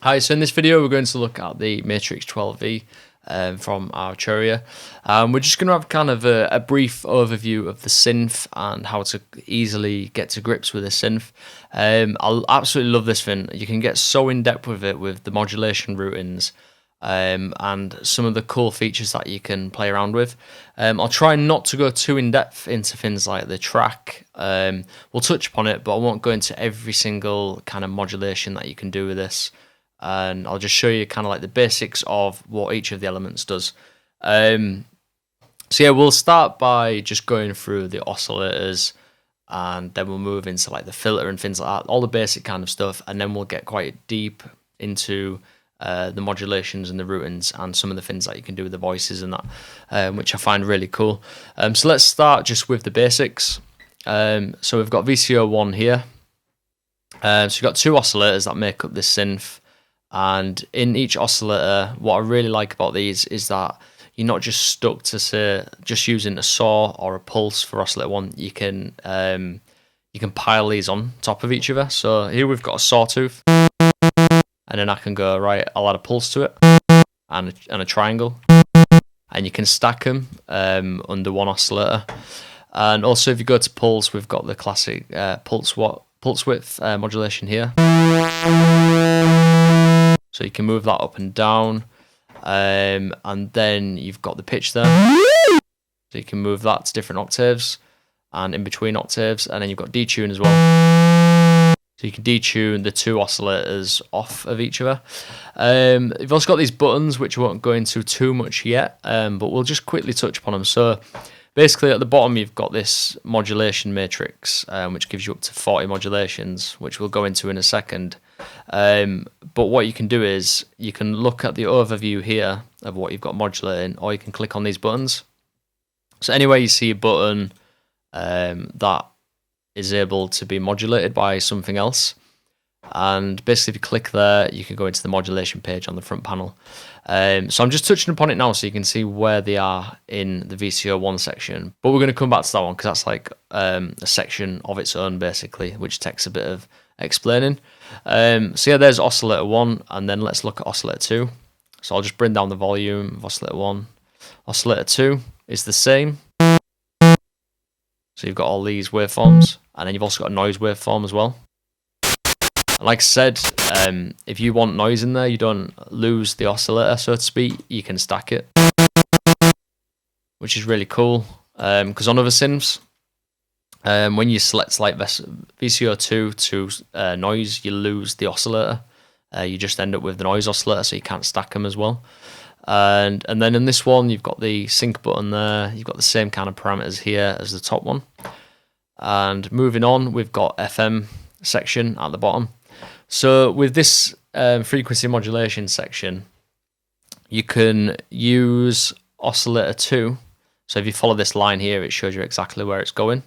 Hi, so in this video we're going to look at the Matrix-12V from Arturia. We're just going to have kind of a brief overview of the synth and how to easily get to grips with the synth. I absolutely love this thing. You can get so in depth with it with the modulation routings and some of the cool features that you can play around with. I'll try not to go too in depth into things like the track. We'll touch upon it, but I won't go into every single kind of modulation that you can do with this. And I'll just show you kind of like the basics of what each of the elements does. So yeah, we'll start by just going through the oscillators, and then we'll move into like the filter and things like that, all the basic kind of stuff, and then we'll get quite deep into the modulations and the routings and some of the things that you can do with the voices and that, which I find really cool. So let's start just with the basics. So we've got VCO1 here. So you've got two oscillators that make up this synth. And in each oscillator, what I really like about these is that you're not just stuck to say just using a saw or a pulse for oscillator one. You can pile these on top of each other. So here we've got a sawtooth, and then I can go right. I'll add a pulse to it and a triangle, and you can stack them under one oscillator. And also, if you go to pulse, we've got the classic pulse width modulation here. So you can move that up and down, and then you've got the pitch there. So you can move that to different octaves and in between octaves, and then you've got detune as well. So you can detune the two oscillators off of each other. You've also got these buttons, which I won't go into too much yet, but we'll just quickly touch upon them. So basically at the bottom you've got this modulation matrix, which gives you up to 40 modulations, which we'll go into in a second. But what you can do is you can look at the overview here of what you've got modulating, or you can click on these buttons. So anywhere you see a button that is able to be modulated by something else, and basically if you click there, you can go into the modulation page on the front panel. So I'm just touching upon it now so you can see where they are in the VCO1 section, but we're going to come back to that one because that's like a section of its own basically, which takes a bit of explaining. So yeah, there's oscillator 1, and then let's look at oscillator 2. So I'll just bring down the volume of oscillator 1. Oscillator 2 is the same. So you've got all these waveforms, and then you've also got a noise waveform as well. And like I said, if you want noise in there, you don't lose the oscillator, so to speak. You can stack it, which is really cool. Because on other synths, when you select like VCO2 to noise, you lose the oscillator. You just end up with the noise oscillator, so you can't stack them as well. And then in this one, you've got the sync button there. You've got the same kind of parameters here as the top one. And moving on, we've got FM section at the bottom. So with this frequency modulation section, you can use oscillator 2. So if you follow this line here, it shows you exactly where it's going.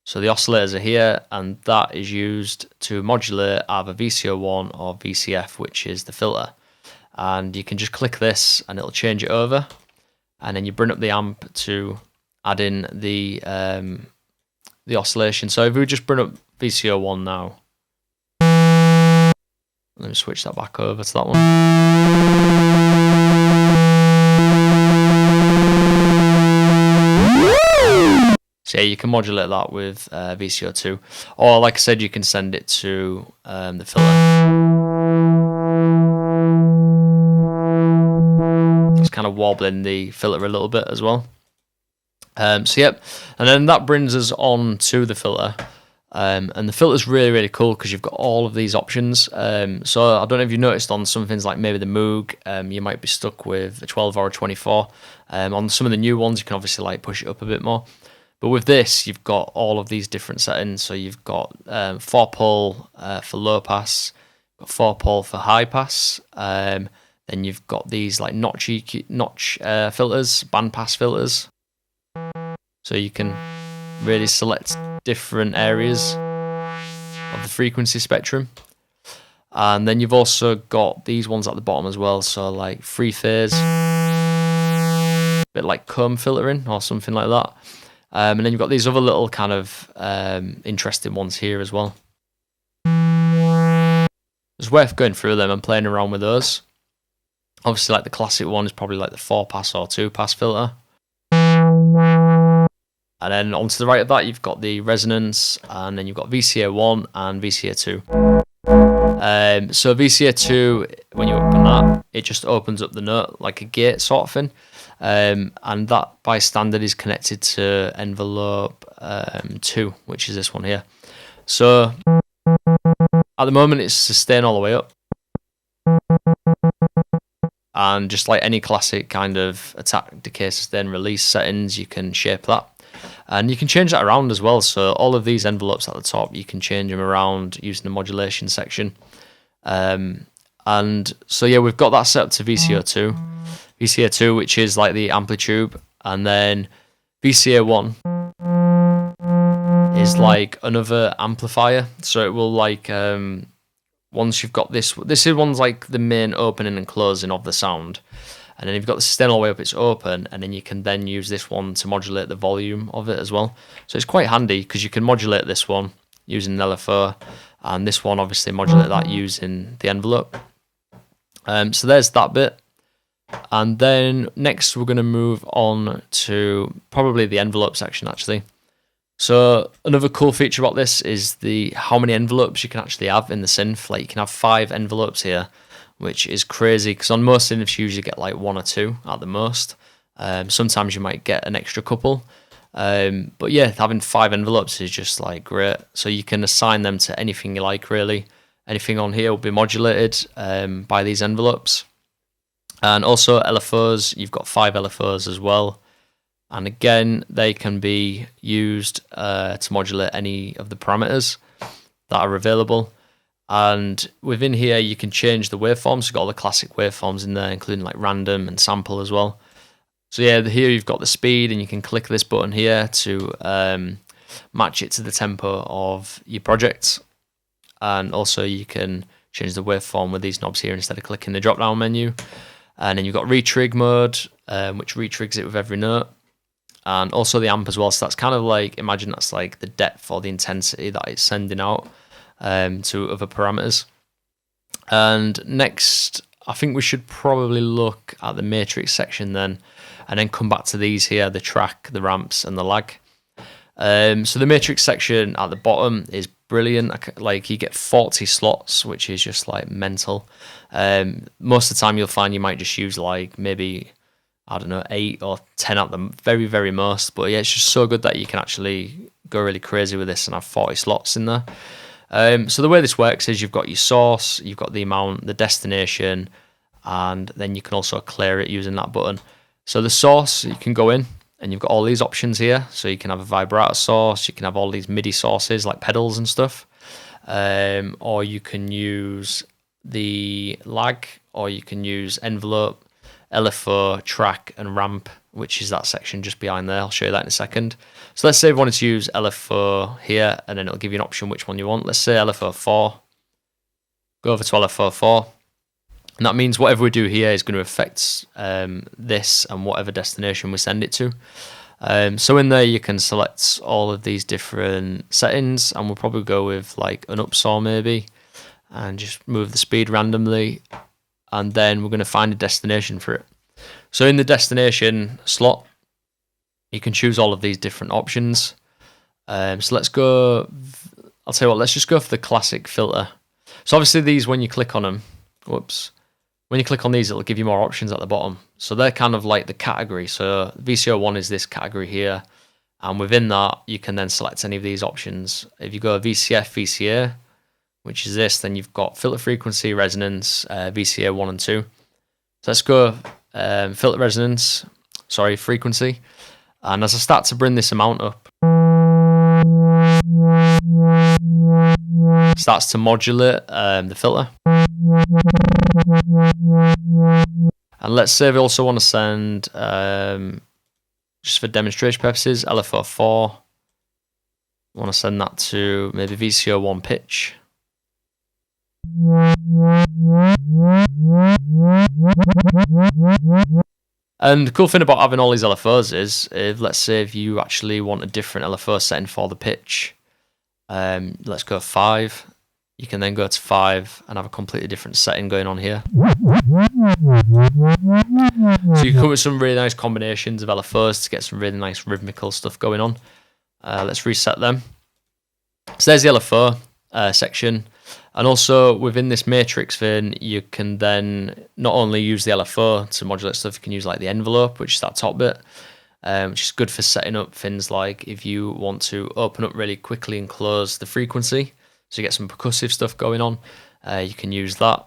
So the oscillators are here, and that is used to modulate either VCO1 or VCF, which is the filter. And you can just click this and it'll change it over, and then you bring up the amp to add in the oscillation. So if we just bring up VCO1 now, let me switch that back over to that one. So yeah, you can modulate that with VCO2, or like I said, you can send it to the filter. It's kind of wobbling the filter a little bit as well. So yep, and then that brings us on to the filter. And the filter's really cool because you've got all of these options. So I don't know if you noticed on some things like maybe the Moog, you might be stuck with a 12 or a 24. On some of the new ones, you can obviously like push it up a bit more. But with this, you've got all of these different settings. So you've got 4-pole for low pass, got 4-pole for high pass. Then you've got these like notch filters, bandpass filters. So you can really select different areas of the frequency spectrum. And then you've also got these ones at the bottom as well. So like free phase, a bit like comb filtering or something like that. And then you've got these other little kind of interesting ones here as well. it's worth going through them and playing around with those. Obviously, like the classic one is probably like the 4-pass or 2-pass filter. And then onto the right of that, you've got the resonance, and then you've got VCA1 and VCA2. So VCA2, when you open that, it just opens up the note like a gate sort of thing. And that by standard is connected to envelope 2, which is this one here. So at the moment it's sustain all the way up. And just like any classic kind of attack, decay, sustain, release settings, you can shape that. And you can change that around as well. So all of these envelopes at the top, you can change them around using the modulation section. And so yeah, we've got that set up to VCA2, which is like the amplitude, and then VCA1 is like another amplifier. So it will like once you've got this is one's like the main opening and closing of the sound. And then you've got the sustain all the way up, it's open, and then you can then use this one to modulate the volume of it as well. So it's quite handy because you can modulate this one using an LFO, and this one obviously modulate that using the envelope. So there's that bit. And then next we're going to move on to probably the envelope section actually. So another cool feature about this is the how many envelopes you can actually have in the synth. Like you can have 5 envelopes here, which is crazy because on most synths you usually get like 1 or 2 at the most. Sometimes you might get an extra couple. But yeah, having 5 envelopes is just like great. So you can assign them to anything you like really. Anything on here will be modulated by these envelopes. And also LFOs, you've got 5 LFOs as well. And again, they can be used to modulate any of the parameters that are available. And within here, you can change the waveforms. You've got all the classic waveforms in there, including like random and sample as well. So yeah, here you've got the speed, and you can click this button here to match it to the tempo of your project. And also you can change the waveform with these knobs here instead of clicking the drop-down menu. And then you've got retrig mode, which retrigs it with every note. And also the amp as well. So that's kind of like, imagine that's like the depth or the intensity that it's sending out to other parameters. And next, I think we should probably look at the matrix section then, and then come back to these here, the track, the ramps, and the lag. So the matrix section at the bottom is brilliant. Like you get 40 slots, which is just like mental. Most of the time you'll find you might just use like maybe, I don't know, 8 or 10 at the very, very most. But yeah, it's just so good that you can actually go really crazy with this and have 40 slots in there. So the way this works is you've got your source, you've got the amount, the destination, and then you can also clear it using that button. So the source, you can go in and you've got all these options here. So you can have a vibrato source, you can have all these MIDI sources like pedals and stuff, or you can use the lag, or you can use envelope, LFO, track, and ramp, which is that section just behind there. I'll show you that in a second. So let's say we wanted to use LFO here, and then it'll give you an option which one you want. Let's say LFO 4. Go over to LFO 4. And that means whatever we do here is going to affect this and whatever destination we send it to. So in there you can select all of these different settings, and we'll probably go with like an upsaw maybe, and just move the speed randomly, and then we're going to find a destination for it. So in the destination slot, you can choose all of these different options. So let's go, I'll tell you what, let's just go for the classic filter. So obviously these, when you click on them, when you click on these, it'll give you more options at the bottom. So they're kind of like the category. So VCO1 is this category here. And within that, you can then select any of these options. If you go VCF, VCA, which is this, then you've got filter frequency, resonance, VCA 1 and 2. So let's go filter resonance, frequency. And as I start to bring this amount up, it starts to modulate the filter. And let's say we also want to send, just for demonstration purposes, LFO 4. I want to send that to maybe VCO 1 pitch. And the cool thing about having all these LFOs is, let's say if you actually want a different LFO setting for the pitch, let's go 5. you can then go to 5 and have a completely different setting going on here. So you come up with some really nice combinations of LFOs to get some really nice rhythmical stuff going on. Let's reset them. So there's the LFO section. And also within this matrix thing, you can then not only use the LFO to modulate stuff, you can use like the envelope, which is that top bit, which is good for setting up things like if you want to open up really quickly and close the frequency, so you get some percussive stuff going on, you can use that.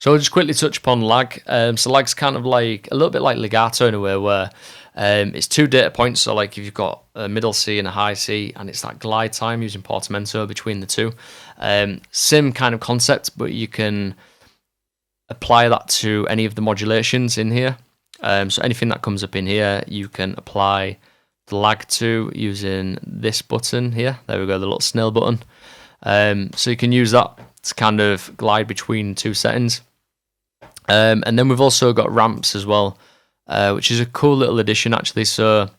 So I'll just quickly touch upon lag. So lag's kind of like a little bit like legato in a way where it's 2 data points. So like if you've got a middle C and a high C, and it's that glide time using portamento between the two. Same kind of concept, but you can apply that to any of the modulations in here. So anything that comes up in here, you can apply the lag to using this button here. There we go, the little snail button. So you can use that to kind of glide between 2 settings. And then we've also got ramps as well, which is a cool little addition actually. So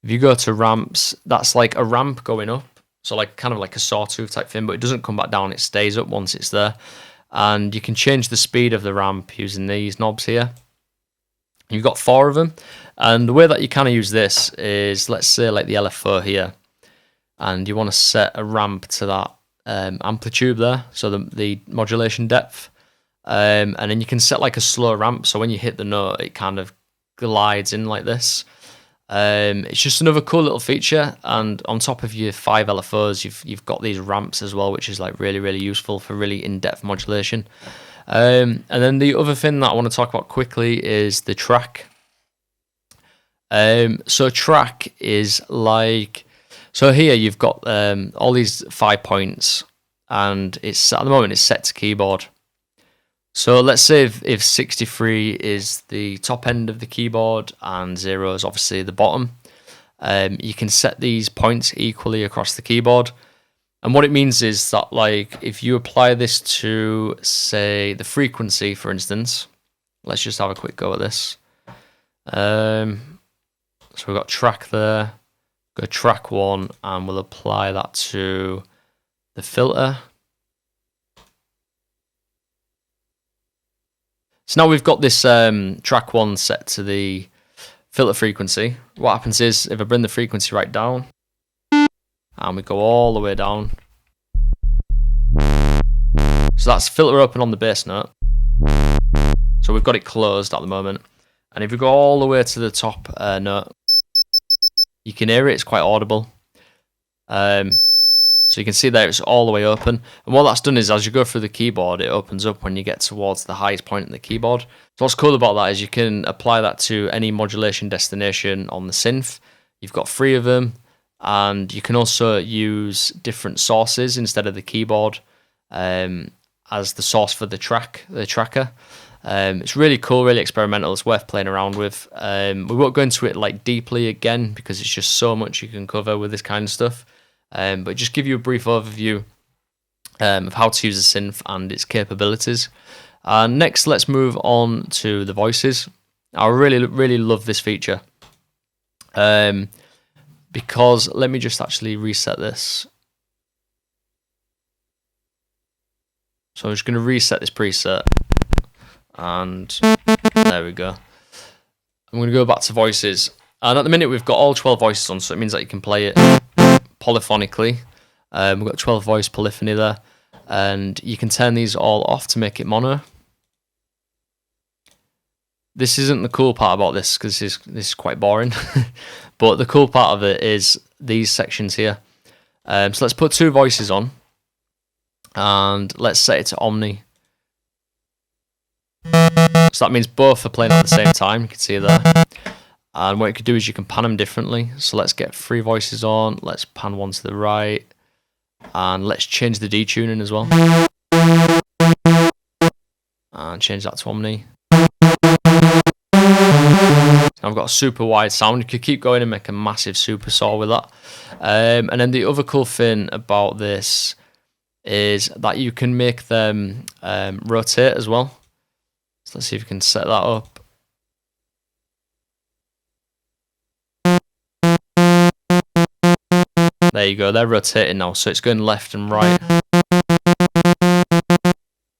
if you go to ramps, that's like a ramp going up. So like kind of like a sawtooth type thing, but it doesn't come back down, it stays up once it's there. And you can change the speed of the ramp using these knobs here. You've got 4 of them. And the way that you kind of use this is, let's say like the LFO here, and you want to set a ramp to that amplitude there, so the modulation depth. And then you can set like a slow ramp, so when you hit the note, it kind of glides in like this. It's just another cool little feature, and on top of your 5 LFOs, you've got these ramps as well, which is like really, really useful for really in-depth modulation. And then the other thing that I want to talk about quickly is the track. So track is like, so here you've got all these 5 points, and it's at the moment it's set to keyboard. So let's say if 63 is the top end of the keyboard and 0 is obviously the bottom, you can set these points equally across the keyboard. And what it means is that, like, if you apply this to, say, the frequency, for instance, let's just have a quick go at this. So we've got track there, go track 1, and we'll apply that to the filter. So now we've got this track 1 set to the filter frequency. What happens is, if I bring the frequency right down, and we go all the way down, so that's filter open on the bass note. So we've got it closed at the moment. And if we go all the way to the top note, you can hear it, it's quite audible. So you can see there it's all the way open. And what that's done is, as you go through the keyboard, it opens up when you get towards the highest point in the keyboard. So what's cool about that is you can apply that to any modulation destination on the synth. You've got 3 of them, and you can also use different sources instead of the keyboard as the source for the tracker. It's really cool, really experimental. It's worth playing around with. We won't go into it like deeply again because it's just so much you can cover with this kind of stuff. But just give you a brief overview of how to use the synth and its capabilities. Next, let's move on to the voices. I really, really love this feature because let me just actually reset this. So I'm just going to reset this preset, and there we go. I'm going to go back to voices, and at the minute we've got all 12 voices on, so it means that you can play it polyphonically. We've got 12 voice polyphony there, and you can turn these all off to make it mono. This isn't the cool part about this because this is quite boring, but the cool part of it is these sections here. So let's put 2 voices on, and let's set it to omni. So that means both are playing at the same time, you can see there. And what you could do is you can pan them differently. So let's get 3 voices on, let's pan 1 to the right, and let's change the detuning as well. And change that to omni. So I've got a super wide sound. You could keep going and make a massive super saw with that. And then the other cool thing about this is that you can make them rotate as well. So let's see if we can set that up. There you go, they're rotating now, so it's going left and right.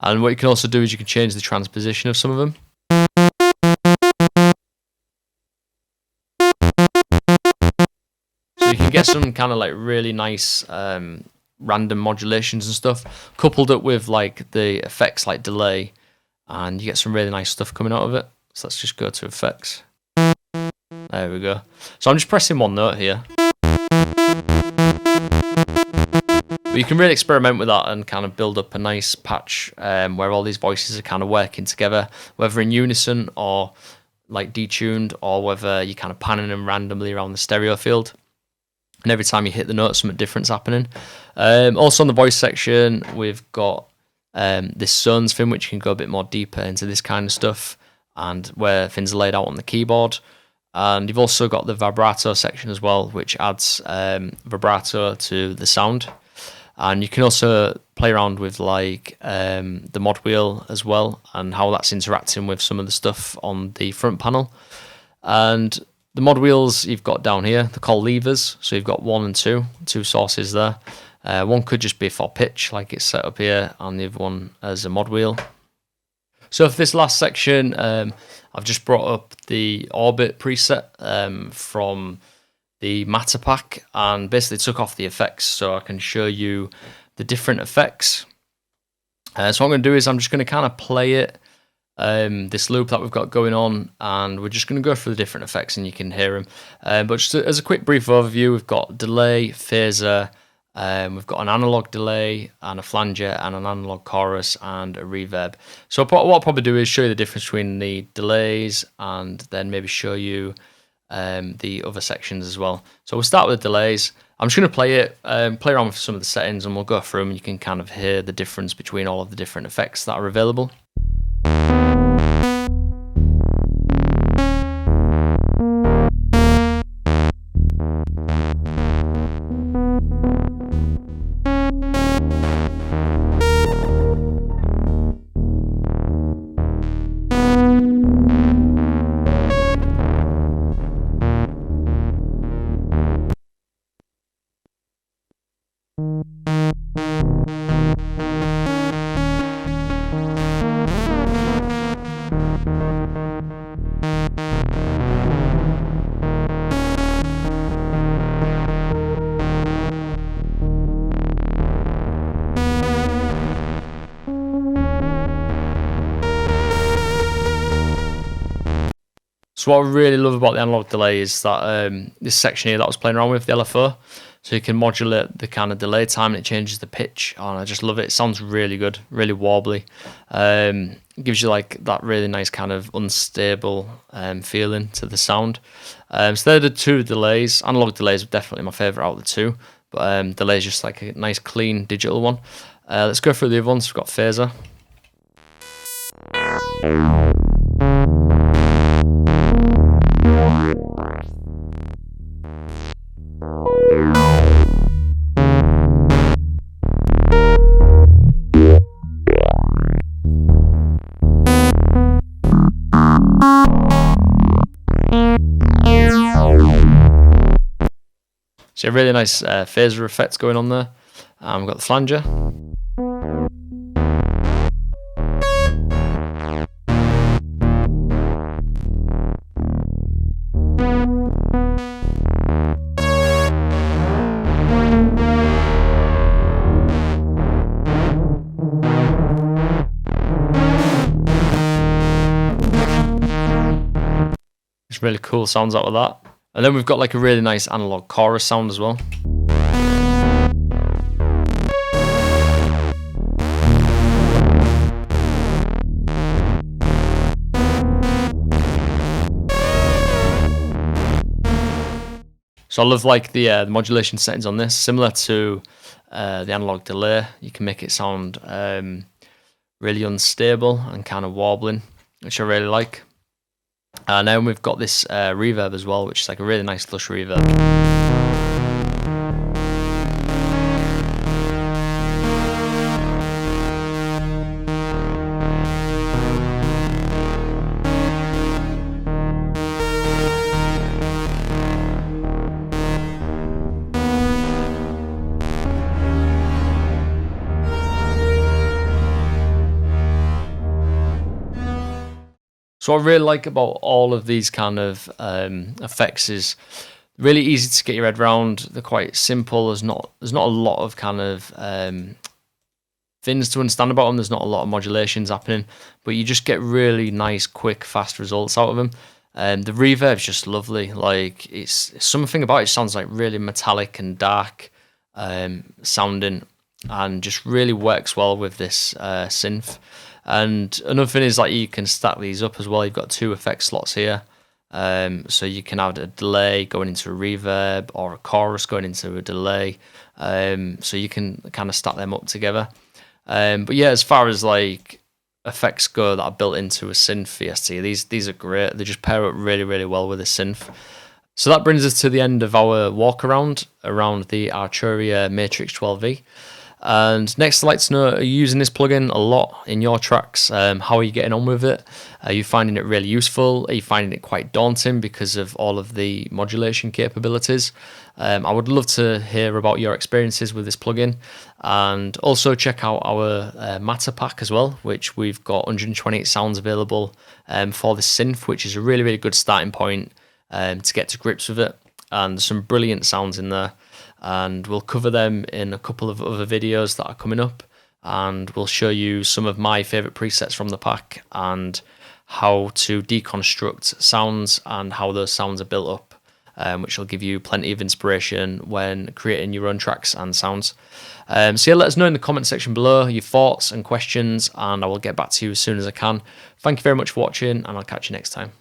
And what you can also do is you can change the transposition of some of them. So you can get some kind of like really nice random modulations and stuff, coupled up with like the effects like delay, and you get some really nice stuff coming out of it. So let's just go to effects. There we go. So I'm just pressing one note here. But you can really experiment with that and kind of build up a nice patch where all these voices are kind of working together, whether in unison or like detuned, or whether you're kind of panning them randomly around the stereo field. And every time you hit the note, something different's happening. Also on the voice section, we've got this zones thing, which you can go a bit more deeper into this kind of stuff, and where things are laid out on the keyboard. And you've also got the vibrato section as well, which adds vibrato to the sound. And you can also play around with like the mod wheel as well, and how that's interacting with some of the stuff on the front panel. And the mod wheels you've got down here, they're called levers. So you've got 1 and 2 sources there. One could just be for pitch, like it's set up here, and the other one as a mod wheel. So for this last section, I've just brought up the orbit preset from the matter pack, and basically took off the effects so I can show you the different effects. So what I'm going to do is I'm just going to kind of play it, this loop that we've got going on, and we're just going to go through the different effects and you can hear them. But just as a quick brief overview, we've got delay, phaser, we've got an analog delay and a flanger and an analog chorus and a reverb. So what I'll probably do is show you the difference between the delays and then maybe show you the other sections as well. So we'll start with the delays. I'm just going to play it, play around with some of the settings, and we'll go through them and you can kind of hear the difference between all of the different effects that are available. So what I really love about the analog delay is that this section here that I was playing around with, the LFO, so you can modulate the kind of delay time and it changes the pitch, and I just love it. It sounds really good, really wobbly. It gives you like that really nice kind of unstable feeling to the sound. So they're the two delays. Analog delays are definitely my favourite out of the two, but delay is just like a nice clean digital one. Let's go through the other ones. We've got phaser. So a really nice phaser effects going on there. We've got the flanger. It's really cool sounds out of that. And then we've got like a really nice analog chorus sound as well. So I love like the modulation settings on this, similar to the analog delay. You can make it sound really unstable and kind of wobbling, which I really like. And then we've got this reverb as well, which is like a really nice lush reverb. So what I really like about all of these kind of effects is really easy to get your head around. They're quite simple. There's not a lot of kind of things to understand about them. There's not a lot of modulations happening, but you just get really nice, quick, fast results out of them. The reverb's just lovely. Like it's something about it sounds like really metallic and dark sounding, and just really works well with this synth. And another thing is like you can stack these up as well. You've got 2 effect slots here. So you can have a delay going into a reverb or a chorus going into a delay. So you can kind of stack them up together. But yeah, as far as like effects go that are built into a synth VST, these are great. They just pair up really, really well with a synth. So that brings us to the end of our walk around the Arturia Matrix-12V. And next, I'd like to know, are you using this plugin a lot in your tracks? How are you getting on with it? Are you finding it really useful? Are you finding it quite daunting because of all of the modulation capabilities? I would love to hear about your experiences with this plugin. And also check out our Matter Pack as well, which we've got 128 sounds available for the synth, which is a really, really good starting point to get to grips with it. And there's some brilliant sounds in there. And we'll cover them in a couple of other videos that are coming up, and we'll show you some of my favourite presets from the pack and how to deconstruct sounds and how those sounds are built up, which will give you plenty of inspiration when creating your own tracks and sounds. So yeah, let us know in the comment section below your thoughts and questions, and I will get back to you as soon as I can. Thank you very much for watching, and I'll catch you next time.